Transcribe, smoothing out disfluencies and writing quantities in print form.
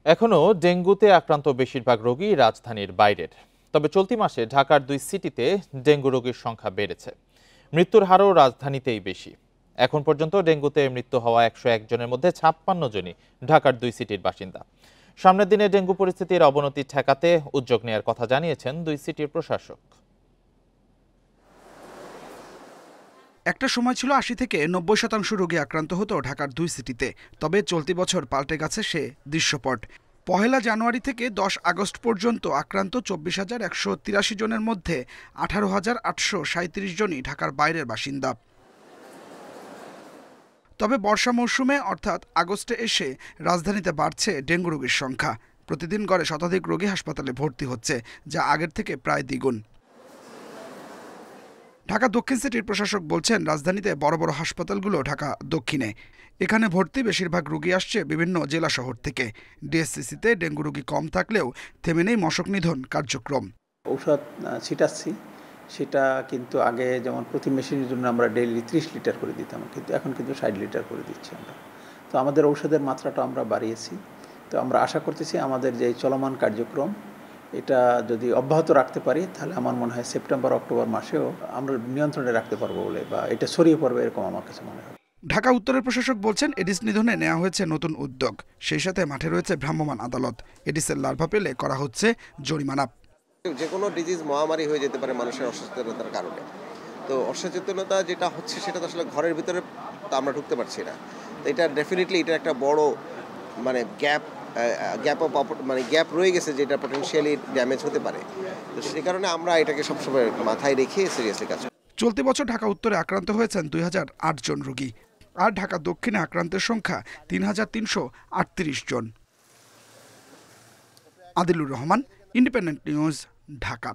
এখনো ডেঙ্গুতে আক্রান্ত বেশিরভাগ রোগী রাজধানীর বাইরের। তবে চলতি মাসে ঢাকার 2 সিটিতে ডেঙ্গু রোগীর সংখ্যা বেড়েছে। মৃত্যুর হারও রাজধানীতেই বেশি। এখন পর্যন্ত ডেঙ্গুতে মৃত্যু হওয়া 101 জনের মধ্যে 56 জনই ঢাকার 2 সিটির বাসিন্দা। সামনের দিনে ডেঙ্গু পরিস্থিতির অবনতি ঠেকাতে উদ্যোগ নেয়ার কথা জানিয়েছেন 2 সিটির প্রশাসক। একটা সময় ছিল 80 থেকে 90% রোগী আক্রান্ত হতো ঢাকার 2 সিটিতে। তবে চলতি বছর পাল্টে গেছে সে দৃশ্যপট। 1 জানুয়ারি থেকে 10 আগস্ট পর্যন্ত আক্রান্ত 24,183 জনের মধ্যে 18,837 জনই ঢাকার বাইরের বাসিন্দা। তবে বর্ষা মৌসুমে অর্থাৎ আগস্টে এসে রাজধানীতে বাড়ছে ডেঙ্গু রোগীর সংখ্যা। প্রতিদিন গড়ে শতাধিক রোগী হাসপাতালে ভর্তি হচ্ছে, যা আগের থেকে প্রায় দ্বিগুণ। ঢাকা দক্ষিণ সিটির প্রশাসক বলছেন, রাজধানীতে বড় বড় হাসপাতালগুলো ঢাকা দক্ষিণে। এখানে ভর্তি বেশিরভাগ রোগী আসছে বিভিন্ন জেলা শহর থেকে। ডিএসসিসিতে ডেঙ্গু রোগী কম থাকলেও থেমে নেই মশক নিধন কার্যক্রম। ঔষধ ছিটাচ্ছি, সেটা কিন্তু আগে যেমন প্রতি মেশিনের জন্য আমরা ডেইলি 30 লিটার করে দিতাম, কিন্তু এখন কিন্তু 60 লিটার করে দিচ্ছি আমরা। তো আমাদের ঔষধের মাত্রাটা আমরা বাড়িয়েছি। তো আমরা আশা করতেছি আমাদের যে চলমান কার্যক্রম এটা যদি অব্যাহত রাখতে পারি, তাহলে আমার মনে হয় সেপ্টেম্বর অক্টোবর মাসেও আমরা নিয়ন্ত্রণে রাখতে পারবো বলে, বা এটা ছড়িয়ে পড়বে এরকম আমার কাছে মনে হয়। ঢাকা উত্তরের প্রশাসক বলছেন, এডিস নিধনে নেওয়া হয়েছে নতুন উদ্যোগ। সেই সাথে মাঠে রয়েছে ভ্রাম্যমাণ আদালত। এডিসের লার্ভা পেলে করা হচ্ছে জরিমানা। যে কোনো ডিজিজ মহামারী হয়ে যেতে পারে মানুষের অসচেতনতার কারণে। তো অসচেতনতা যেটা হচ্ছে সেটা তো আসলে ঘরের ভিতরে তো আমরা ঢুকতে পারছি না। তো এটা ডেফিনেটলি এটা একটা বড় মানে গ্যাপ রয়ে গেছে, যেটা পটেনশিয়ালি ড্যামেজ হতে পারে। তো সেই কারণে আমরা এটাকে সবসময় মাথায় রেখে সিরিয়াসলি কাজ করি। চলতি বছর ঢাকা উত্তরে আক্রান্ত হয়েছেন 2008 জন রোগী, আর ঢাকা দক্ষিণে আক্রান্তের সংখ্যা 3,338 জন। Adilur Rahman, independent news, Dhaka.